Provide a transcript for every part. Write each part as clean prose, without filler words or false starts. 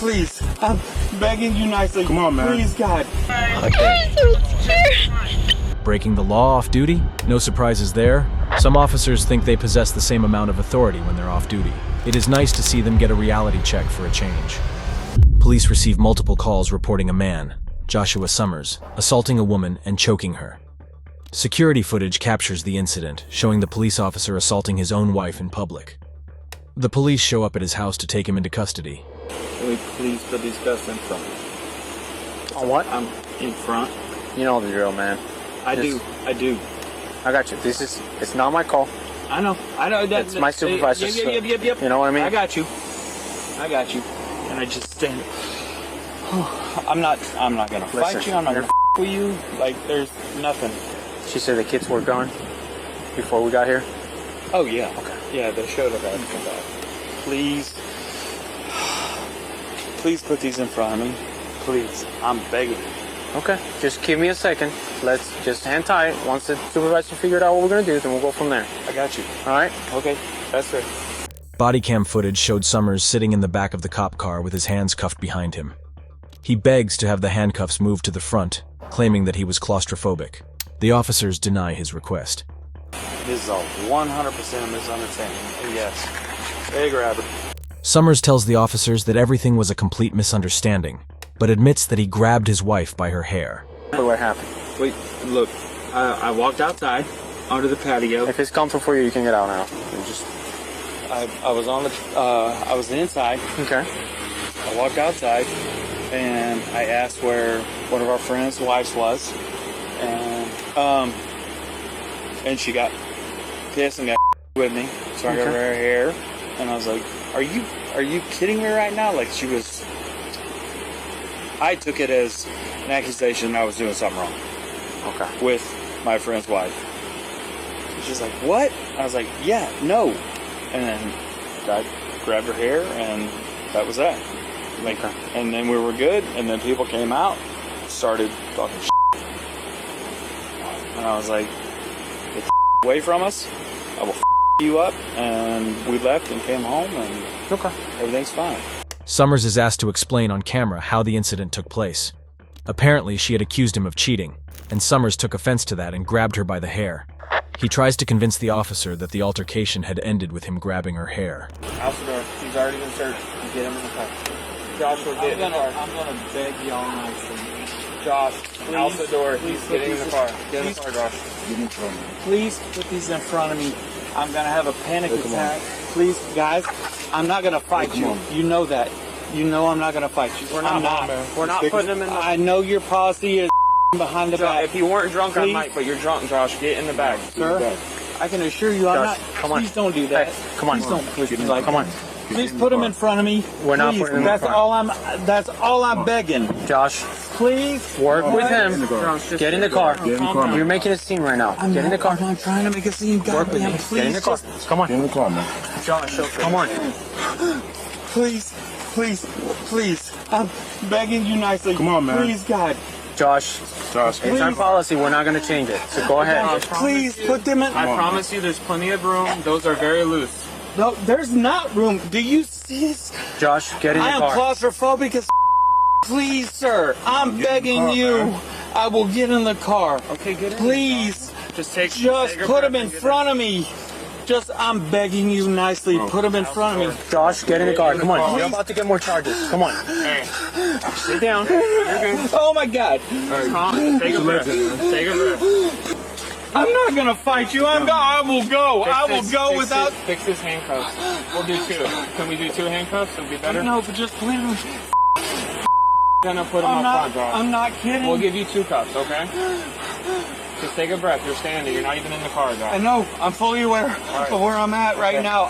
please. I'm begging you nicely. Come on, man. Please, God. Breaking the law off duty? No surprises there. Some officers think they possess the same amount of authority when they're off duty. It is nice to see them get a reality check for a change. Police receive multiple calls reporting a man, Joshua Summers, assaulting a woman and choking her. Security footage captures the incident, showing the police officer assaulting his own wife in public. The police show up at his house to take him into custody. Can we please put these cuffs in front? On what? I'm in front. You know the drill, man. I do. I got you. It's not my call. I know. It's my supervisor's. Yep. You know what I mean? I got you. And I just stand. I'm not gonna fight you. I'm not gonna with you. Like, there's nothing. She said the kids were gone before we got here. Oh yeah. Okay. Yeah, they showed up after that. Please put these in front of me. Please, I'm begging you. Okay. Just give me a second. Let's just hang tight. Once the supervisor figured out what we're gonna do, then we'll go from there. I got you. All right? Okay, that's fair. Body cam footage showed Summers sitting in the back of the cop car with his hands cuffed behind him. He begs to have the handcuffs moved to the front, claiming that he was claustrophobic. The officers deny his request. This is a 100% misunderstanding. And yes, they grab it. Summers tells the officers that everything was a complete misunderstanding, but admits that he grabbed his wife by her hair. What happened? Wait, look, I walked outside onto the patio. If it's comfortable for you, you can get out now. I was on the, I was inside. Okay. I walked outside, and I asked where one of our friends' wives was, and she got pissed and got with me, so I got her hair, and I was like, are you kidding me right now? Like, I took it as an accusation that I was doing something wrong. Okay. With my friend's wife. She's like, what? I was like, yeah, no. And then I grabbed her hair, and that was that. Like, and then we were good, and then people came out, started talking shit. And I was like, get the away from us, I will you up. And we left and came home, and everything's fine. Summers is asked to explain on camera how the incident took place. Apparently, she had accused him of cheating, and Summers took offense to that and grabbed her by the hair. He tries to convince the officer that the altercation had ended with him grabbing her hair. House door. He's already been searched. Get him in the car. Josh, we're getting in the car. I'm gonna beg y'all nicely. Josh, out the door. He's getting in the car. Get in the car, Josh. Get in front of me. Please put these in front of me. I'm gonna have a panic attack. Please, guys, I'm not gonna fight you. You know that. You know I'm not gonna fight you. We're not, man. We're not putting him in the... I know your policy is behind the back. If you weren't drunk, I might, but you're drunk, Josh. Get in the back. Sir, I can assure you I'm not. Come on. Please don't do that. Hey, come on. Please don't push me like Come on. Please put him in front of me. We're not Please, putting him in front. That's all I'm begging. Josh, Please work with him. Get in the car. Get in the car, man. You're making a scene right now. Get in the car. I'm not trying to make a scene. Work with me. Goddamn, please. Get in the car. Come on. Get in the car, man. Josh, come on. Please. I'm begging you nicely. Come on, man. Please, God. Josh, it's our policy. We're not going to change it. So go ahead. Please put them in. I promise you there's plenty of room. Those are very loose. No, there's not room. Do you see this? Josh, get in the I am car. claustrophobic as please, sir. I'm begging you. man. I will get in the car. Okay, get in. Please. Just Put him in front of me. I'm begging you nicely. Put him in front of me. Josh, get in the car. Come on. You're about to get more charges. Come on. Hey, Sit down. You're good. Oh my God. take a breath. Take a breath. I'm not gonna fight you. I will go. I will go without. Fix his handcuffs. We'll do two. Can we do two handcuffs? It'll be better. No, but just please. Gonna put him I'm up front, Josh. I'm not kidding. We'll give you two cuffs, okay? Just take a breath. You're standing. You're not even in the car, I Josh. know. I'm fully aware of where I'm at right now.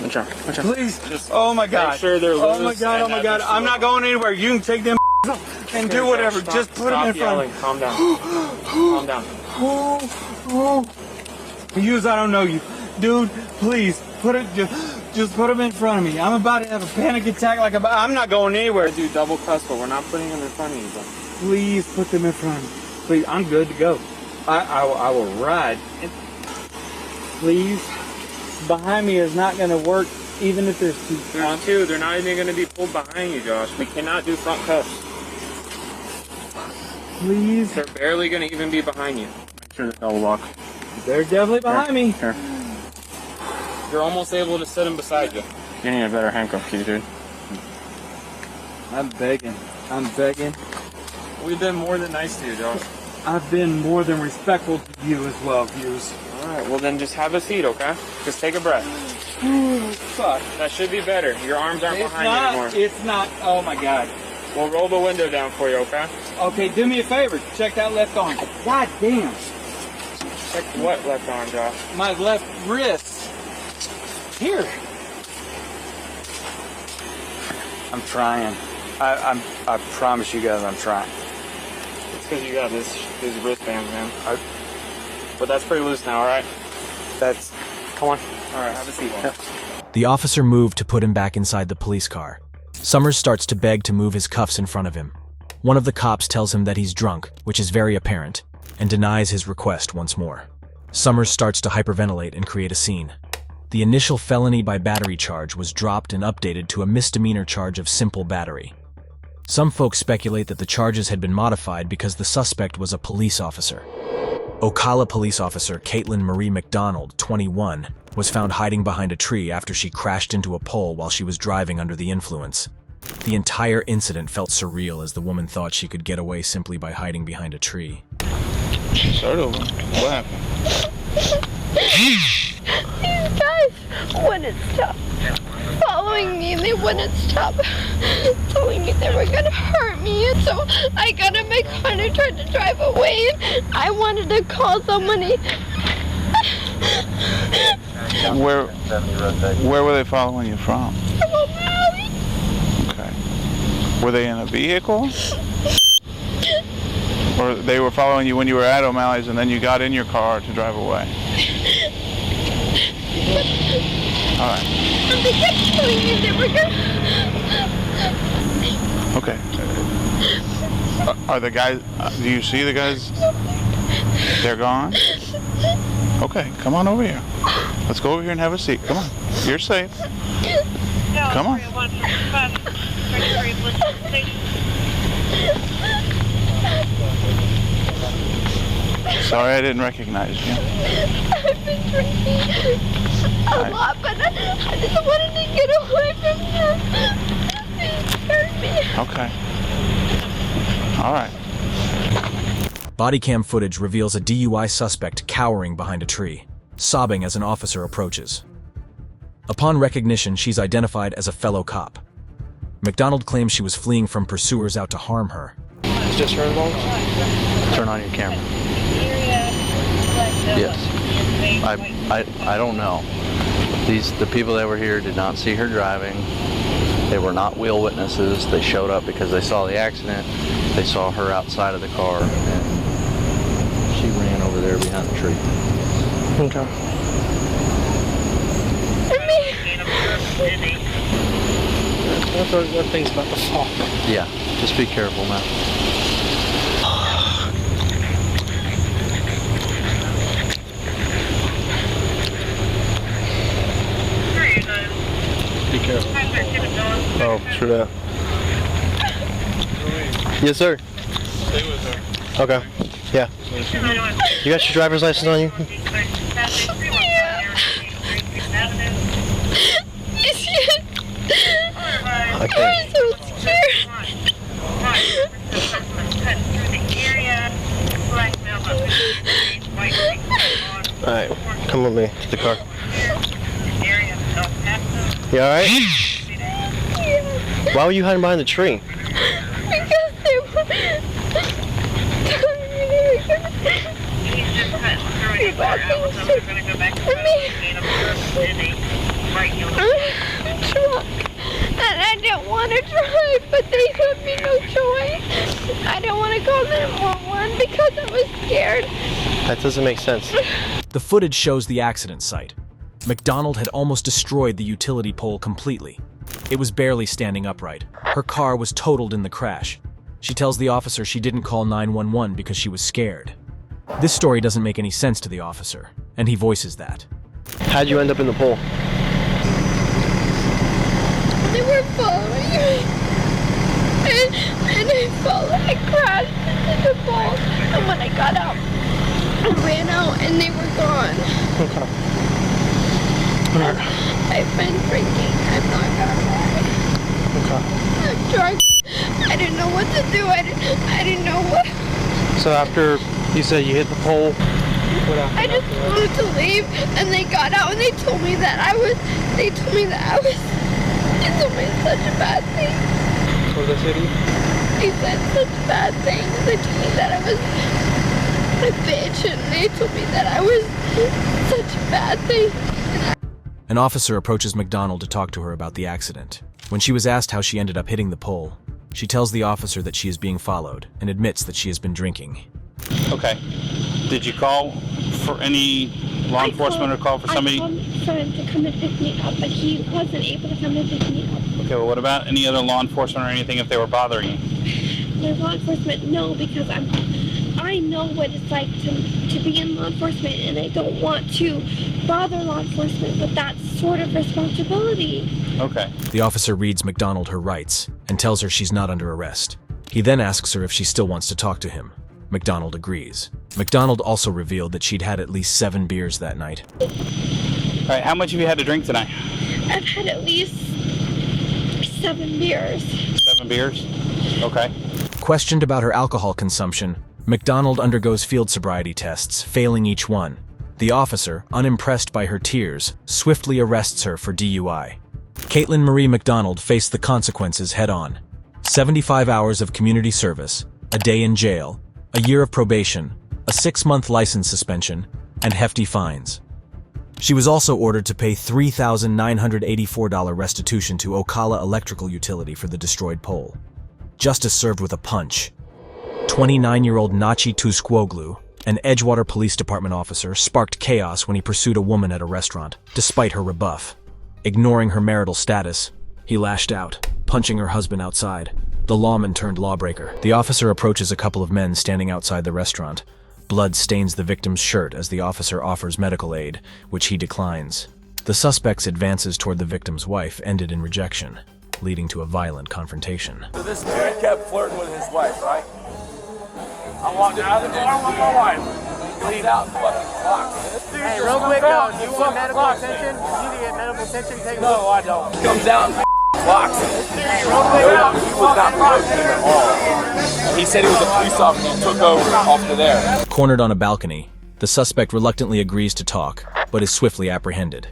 Watch out. Please. Oh my God. Make sure they're loose. Oh my God. Oh my God. I'm not going anywhere. You can take them and do whatever. Stop, Just put them in front. Calm down. Calm down. Yous, I don't know you, dude. Please just put them in front of me. I'm about to have a panic attack. I'm not going anywhere. Do double cuffs, but we're not putting them in front of you, though. Please put them in front of me. Please, I'm good to go. I will ride. Please, behind me is not going to work. Even if there's two. There's two. They're not even going to be pulled behind you, Josh. We cannot do front cuffs. Please. They're barely going to even be behind you. Make sure the double lock. They're definitely behind me. Here. You're almost able to sit them beside you. You need a better handcuff key, dude. I'm begging. I'm begging. We've been more than nice to you, Josh. I've been more than respectful to you as well, Hughes. Alright, well then just have a seat, okay? Just take a breath. Fuck. That should be better. Your arms aren't It's behind not. you anymore. It's not. Oh my God. We'll roll the window down for you, okay? Okay, do me a favor. Check that left arm. God damn. Check what left arm, Josh? My left wrist. Here. I'm trying. I promise you guys I'm trying. It's because you got these wristbands, man. But that's pretty loose now, alright? Come on. Alright, have a seat. The officer moved to put him back inside the police car. Summers starts to beg to move his cuffs in front of him. One of the cops tells him that he's drunk, which is very apparent, and denies his request once more. Summers starts to hyperventilate and create a scene. The initial felony by battery charge was dropped and updated to a misdemeanor charge of simple battery. Some folks speculate that the charges had been modified because the suspect was a police officer. Ocala police officer Caitlin Marie McDonald, 21, was found hiding behind a tree after she crashed into a pole while she was driving under the influence. The entire incident felt surreal as the woman thought she could get away simply by hiding behind a tree. Start over. What happened? These guys wouldn't stop following me, and they wouldn't stop telling me they were gonna hurt me, and so I got in my car and I tried to drive away, and I wanted to call somebody. Where were they following you from? From O'Malley. Okay. Were they in a vehicle? Or they were following you when you were at O'Malley's and then you got in your car to drive away? All right. And they kept telling me they were gonna. Okay. Are the guys, do you see the guys? They're gone? Okay, come on over here. Let's go over here and have a seat. Come on. You're safe. Come on. Sorry I didn't recognize you. I've been drinking a lot, but I just wanted to get away from them. They scared me. Okay. All right. Body cam footage reveals a DUI suspect cowering behind a tree, sobbing as an officer approaches. Upon recognition, she's identified as a fellow cop. McDonald claims she was fleeing from pursuers out to harm her. Is this her involved? Turn on your camera. Yes. I don't know. The people that were here did not see her driving. They were not wheel witnesses. They showed up because they saw the accident. They saw her outside of the car, and she ran over there behind the tree. Okay. That thing's about to fall. Yeah, just be careful now. Be careful. Oh, true that. Yes, sir. Stay with her. Okay. Yeah. You got your driver's license on you? Okay. I'm so scared. Alright, come with me to the car. You alright? Why were you hiding behind the tree? Because they were telling me they were gonna do bad things to me. I'm drunk. And I didn't want to drive, but they had me no choice. I didn't want to call 911 because I was scared. That doesn't make sense. The footage shows the accident site. McDonald had almost destroyed the utility pole completely. It was barely standing upright. Her car was totaled in the crash. She tells the officer she didn't call 911 because she was scared. This story doesn't make any sense to the officer, and he voices that. How'd you end up in the pole? were following me. And I crashed into the pole. And when I got out, I ran out and they were gone. Okay. Alright. I've been drinking. I'm not gonna lie. Okay. I'm drunk. I didn't know what to do. I didn't know what. So after you said you hit the pole, what happened? I just wanted to leave, and they got out and they told me that I was. They told me such a bad thing. What did they say to you? They said such bad things. They told me that I was a bitch, and they told me that I was such a bad thing. An officer approaches McDonald to talk to her about the accident. When she was asked how she ended up hitting the pole, she tells the officer that she is being followed and admits that she has been drinking. Okay. Did you call for any law enforcement or call for somebody? I called my friend to come and pick me up, but he wasn't able to come and pick me up. Okay, well, what about any other law enforcement or anything if they were bothering you? My law enforcement, no, because I know what it's like to be in law enforcement, and I don't want to bother law enforcement with that sort of responsibility. Okay. The officer reads McDonald her rights and tells her she's not under arrest. He then asks her if she still wants to talk to him. McDonald agrees. McDonald also revealed that she'd had at least 7 beers that night. All right, how much have you had to drink tonight? I've had at least 7 beers. 7 beers? Okay. Questioned about her alcohol consumption, McDonald undergoes field sobriety tests, failing each one. The officer, unimpressed by her tears, swiftly arrests her for DUI. Caitlin Marie McDonald faced the consequences head-on. 75 hours of community service, a day in jail, a year of probation, a 6-month license suspension, and hefty fines. She was also ordered to pay $3,984 restitution to Ocala Electrical Utility for the destroyed pole. Justice served with a punch. 29-year-old Nachi Tusu, an Edgewater Police Department officer, sparked chaos when he pursued a woman at a restaurant, despite her rebuff. Ignoring her marital status, he lashed out, punching her husband outside. The lawman turned lawbreaker. The officer approaches a couple of men standing outside the restaurant. Blood stains the victim's shirt as the officer offers medical aid, which he declines. The suspect's advances toward the victim's wife ended in rejection, leading to a violent confrontation. So this man kept flirting with his wife, right? I walked out of the door with my wife. He's out fucking clocks. Hey, real quick, do you want medical attention? You need to get medical attention. Take No, I don't. He comes out and clocks. Hey, real quick, He was not promoting him at all. He said he was a police officer and took over off to there. Cornered on a balcony, the suspect reluctantly agrees to talk, but is swiftly apprehended.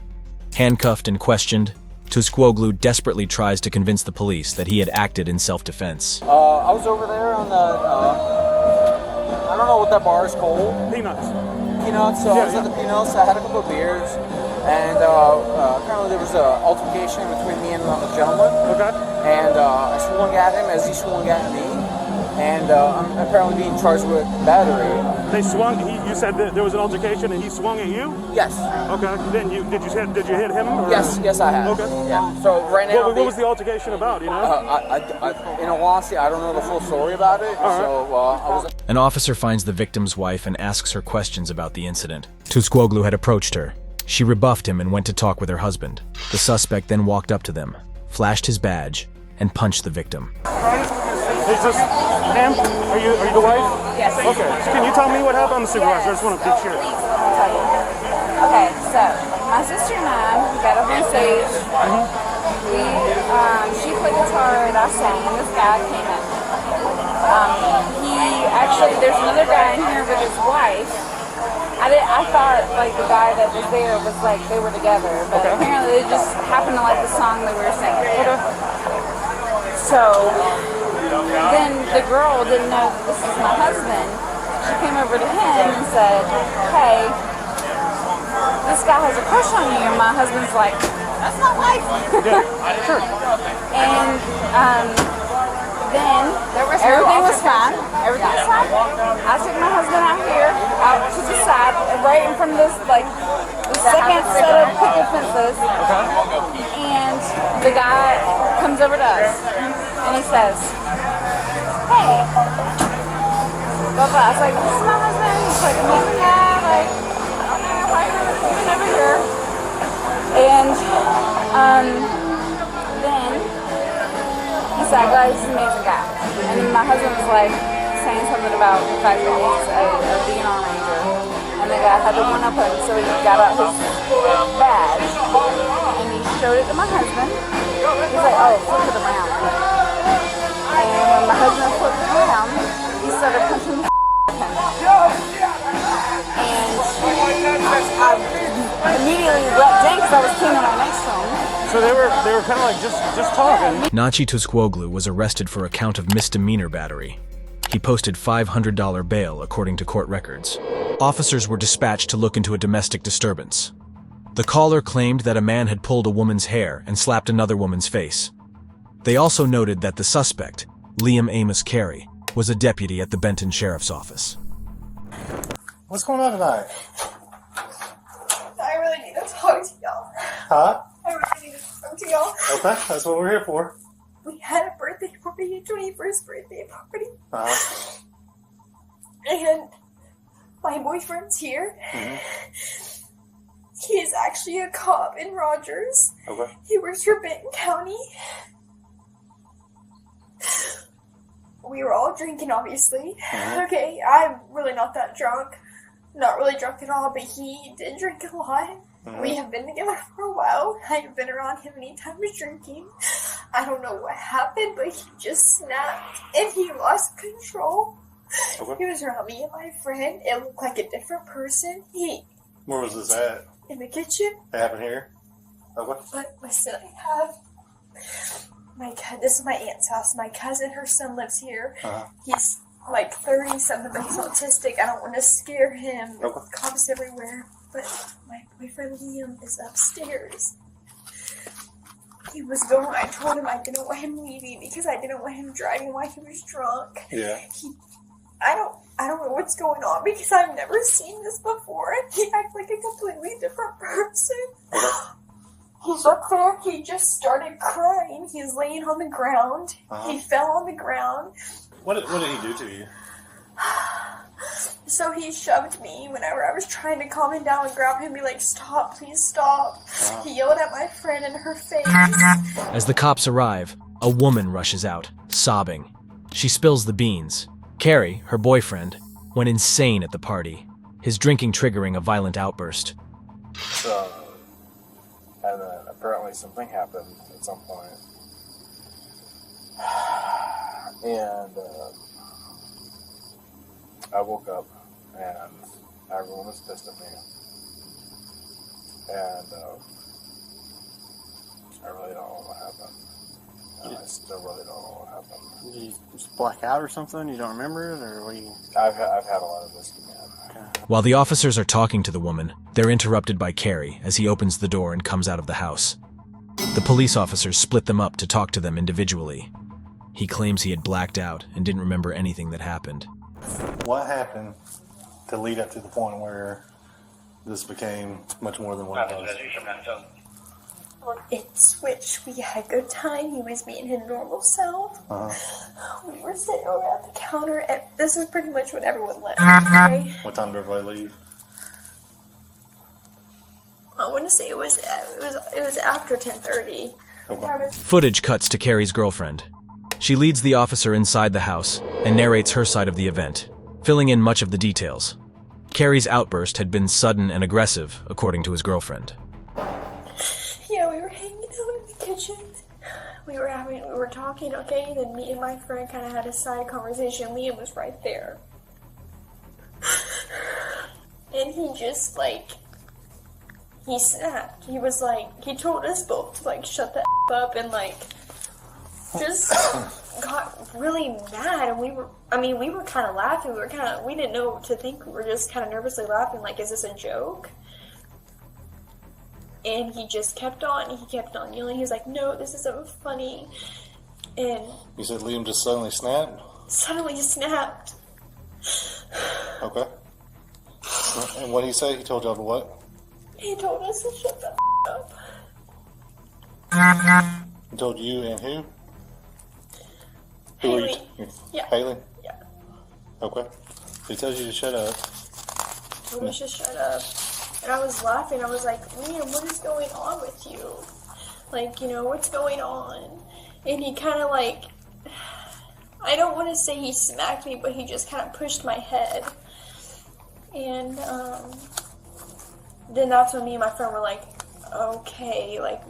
Handcuffed and questioned, Tusu desperately tries to convince the police that he had acted in self-defense. I was over there on the, I don't know what that bar is called. Peanuts. Peanuts, so I was at the Peanuts, I had a couple of beers, and apparently there was an altercation between me and a gentleman. Okay. And I swung at him as he swung at me, and I'm apparently being charged with battery. They swung. You said that there was an altercation, and he swung at you. Yes. Okay. Then did you hit him? Or? Yes, I have. Okay. Yeah. So right now, What was the altercation about? You know. I in all honesty, I don't know the full story about it. All right. So I was. An officer finds the victim's wife and asks her questions about the incident. Tusu had approached her. She rebuffed him and went to talk with her husband. The suspect then walked up to them, flashed his badge, and punched the victim. Is this Pam? Are you the wife? Yes. Okay. Can you tell me what happened? I'm the supervisor. I just want to be sure. I'll tell you. Okay, so my sister and I got up on stage. She played guitar and I sang, and this guy came in. There's another guy in here with his wife. I thought like the guy that was there was like they were together, but apparently they just happened to like the song that we were singing. Okay. So then the girl didn't know that this is my husband. She came over to him and said, "Hey, this guy has a crush on you." And my husband's like, "That's my wife." Sure. And then everything was fine. Everything was fine. I took my husband out here, out to the side, right in front of this, like, the second set of picket fences. And the guy comes over to us, and he says, "Hey, blah, blah." I was like, "This is my husband." He's like, "Yeah, like, I don't know why you're coming over here." And then that guy's an amazing guy. And then my husband was like saying something about the fact that he's a DNR ranger. And the guy had to one up him, so he got out his badge and he showed it to my husband. He's like, oh, flip it around. And when my husband flipped it around, he started punching the him. And I immediately let Jake because I was standing right next to him. So they were kind of like just talking. Nachi Tusquoglu was arrested for a count of misdemeanor battery. He posted $500 bail according to court records. Officers were dispatched to look into a domestic disturbance. The caller claimed that a man had pulled a woman's hair and slapped another woman's face. They also noted that the suspect, Liam Cary, was a deputy at the Benton Sheriff's Office. What's going on tonight? I really need to talk to y'all. Huh? I really need to talk to y'all. Okay, that's what we're here for. We had a birthday party, a 21st birthday party. Uh-huh. And my boyfriend's here. Mm-hmm. He is actually a cop in Rogers. Okay. He works for Benton County. We were all drinking, obviously. Mm-hmm. Okay, I'm really not that drunk. Not really drunk at all, but he did drink a lot. Mm-hmm. We have been together for a while. I have been around him anytime he's drinking. I don't know what happened, but he just snapped and he lost control. Okay. He was around me and my friend. It looked like a different person. Where was this at? In the kitchen. It happened here? Okay. But listen, I have this is my aunt's house. My cousin, her son lives here. Uh-huh. He's like 30-something, but he's autistic. I don't want to scare him. Okay. Cops everywhere. But my boyfriend Liam is upstairs. He was gone. I told him I didn't want him leaving because I didn't want him driving while he was drunk. Yeah. I don't know what's going on because I've never seen this before. He acts like a completely different person. Okay. He's up there. He just started crying. He's laying on the ground. Uh-huh. He fell on the ground. What did he do to you? So he shoved me whenever I was trying to calm him down and grab him and be like, stop, please stop. Uh-huh. He yelled at my friend in her face. As the cops arrive, a woman rushes out, sobbing. She spills the beans. Cary, her boyfriend, went insane at the party, his drinking triggering a violent outburst. And then apparently something happened at some point. And I woke up and everyone was pissed at me. And I really don't know what happened. And I still really don't know what happened. Did you just black out or something? You don't remember it? Or what you... I've had a lot of whiskey, man. Okay. While the officers are talking to the woman, they're interrupted by Cary as he opens the door and comes out of the house. The police officers split them up to talk to them individually. He claims he had blacked out and didn't remember anything that happened. What happened to lead up to the point where this became much more than what it was? It switched. We had a good time. He was being his normal self. Uh-huh. We were sitting over at the counter. And this is pretty much when everyone left. Okay? What time did everybody leave? I want to say it was after 10:30. Okay. Footage cuts to Cary's girlfriend. She leads the officer inside the house and narrates her side of the event, filling in much of the details. Cary's outburst had been sudden and aggressive, according to his girlfriend. Yeah, we were hanging out in the kitchen. We were talking, okay, then me and my friend kind of had a side conversation. Liam was right there. And he just, he snapped. He was he told us both to, shut the up and, just got really mad. And we were kind of laughing. We didn't know what to think. We were just kind of nervously laughing, is this a joke? And he just kept on yelling. He was like, no, this isn't funny. And you said Liam just suddenly snapped? Suddenly snapped. Okay. And what did he say? He told y'all to what? He told us to shut the up. He told you and who? Haley. Yeah. Haley? Yeah. Okay. So he tells you to shut up. He told us to shut up. And I was laughing. I was like, Liam, what is going on with you? What's going on? And he kind of I don't want to say he smacked me, but he just kind of pushed my head. And then that's when me and my friend were like, okay, like,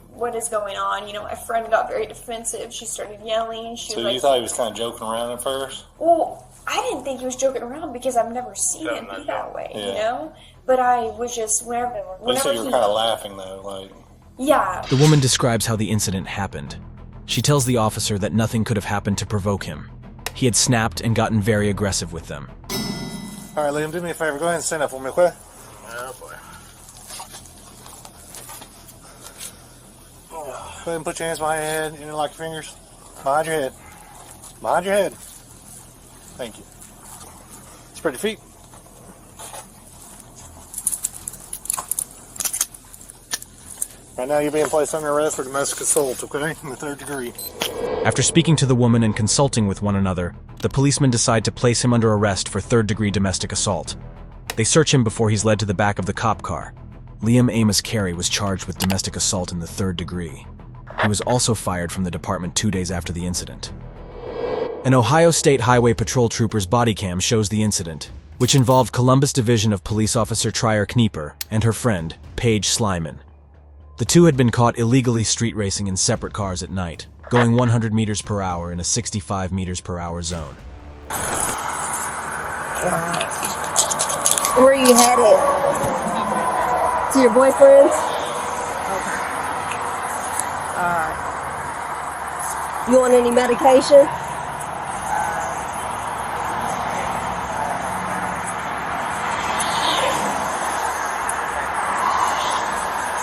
what is going on? You know, my friend got very defensive. She started yelling. So you thought he was kind of joking around at first? Well, I didn't think he was joking around because I've never seen him be that way, you know? But I was just, whenever you said you were kind of laughing, though, like... Yeah. The woman describes how the incident happened. She tells the officer that nothing could have happened to provoke him. He had snapped and gotten very aggressive with them. All right, Liam, do me a favor. Go ahead and stand up for me, okay? Oh, boy. Go ahead and put your hands behind your head, interlock your fingers. Behind your head. Behind your head. Thank you. Spread your feet. Right now you're being placed under arrest for domestic assault, okay? In the 3rd degree. After speaking to the woman and consulting with one another, the policemen decide to place him under arrest for 3rd-degree domestic assault. They search him before he's led to the back of the cop car. Liam Cary was charged with domestic assault in the 3rd degree. He was also fired from the department 2 days after the incident. An Ohio State Highway Patrol trooper's body cam shows the incident, which involved Columbus Division of Police Officer Trier Knieper and her friend, Paige Slyman. The two had been caught illegally street racing in separate cars at night, going 100 meters per hour in a 65 meters per hour zone. Where are you headed? To your boyfriend's? Okay. You want any medication?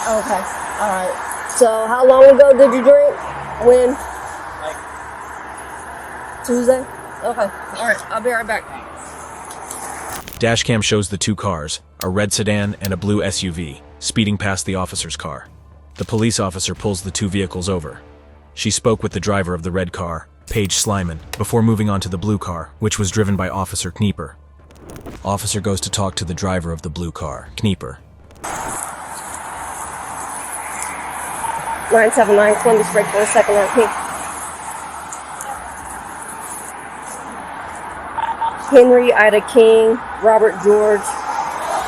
Okay. All right. So how long ago did you drink? When? Tuesday? Okay. All right. I'll be right back. Dashcam shows the two cars, a red sedan and a blue SUV, speeding past the officer's car. The police officer pulls the two vehicles over. She spoke with the driver of the red car, Paige Slyman, before moving on to the blue car, which was driven by Officer Knieper. Officer goes to talk to the driver of the blue car, Knieper. 979 Columbus Break for a second RP. Henry Ida King, Robert George,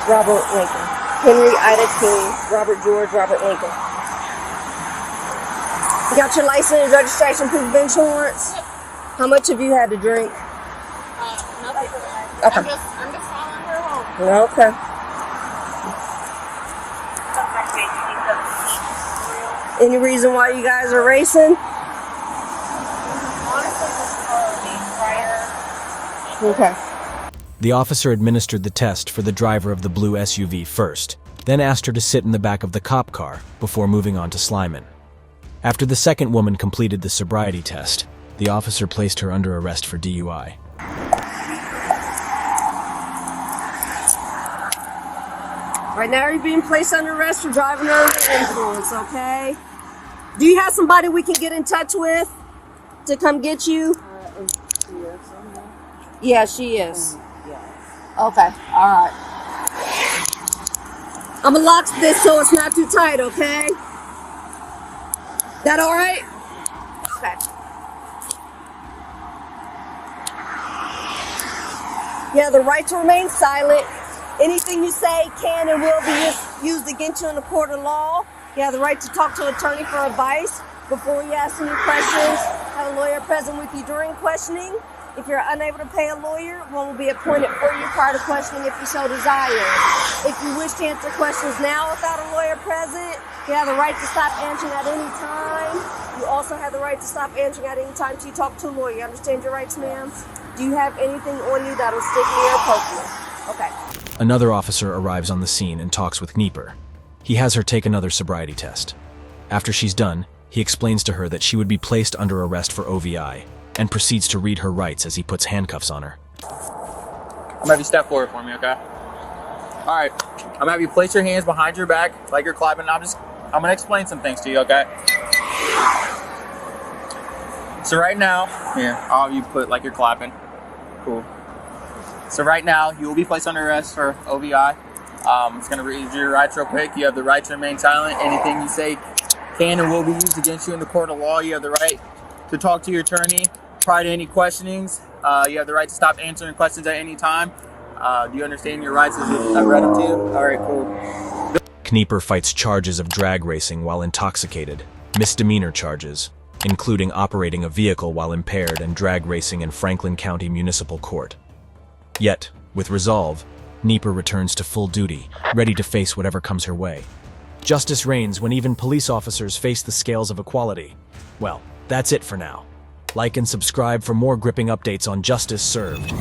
Robert Lincoln. Henry Ida King, Robert George, Robert Lincoln. You got your license, registration, proof of insurance? How much have you had to drink? Nothing. Okay. I'm just following her home. Okay. Any reason why you guys are racing? Okay. The officer administered the test for the driver of the blue SUV first, then asked her to sit in the back of the cop car before moving on to Slyman. After the second woman completed the sobriety test, the officer placed her under arrest for DUI. Right now you're being placed under arrest for driving under the influence, okay? Do you have somebody we can get in touch with to come get you? Yeah, she is. Okay, alright. I'm gonna lock this so it's not too tight, okay? That alright? Okay. You have the right to remain silent. Anything you say can and will be used against you in a court of law. You have the right to talk to an attorney for advice before you ask any questions. Have a lawyer present with you during questioning. If you're unable to pay a lawyer, one will be appointed for you prior to questioning if you so desire. If you wish to answer questions now without a lawyer present, you have the right to stop answering at any time. You also have the right to stop answering at any time till you talk to a lawyer. You understand your rights, ma'am? Do you have anything on you that'll stick me or poke you? Okay. Another officer arrives on the scene and talks with Knieper. He has her take another sobriety test. After she's done, he explains to her that she would be placed under arrest for OVI, and proceeds to read her rights as he puts handcuffs on her. I'm gonna have you step forward for me, okay? All right, I'm gonna have you place your hands behind your back like you're clapping. I'm gonna explain some things to you, okay? So right now, here, I'll have you put like you're clapping. Cool. So right now, you will be placed under arrest for OVI. It's gonna read your rights real quick. You have the right to remain silent. Anything you say can and will be used against you in the court of law. You have the right to talk to your attorney prior to any questionings, you have the right to stop answering questions at any time. Do you understand your rights as I read them to you? All right, cool. Knieper fights charges of drag racing while intoxicated, misdemeanor charges, including operating a vehicle while impaired and drag racing in Franklin County Municipal Court. Yet, with resolve, Knieper returns to full duty, ready to face whatever comes her way. Justice reigns when even police officers face the scales of equality. Well, that's it for now. Like and subscribe for more gripping updates on Justice Served.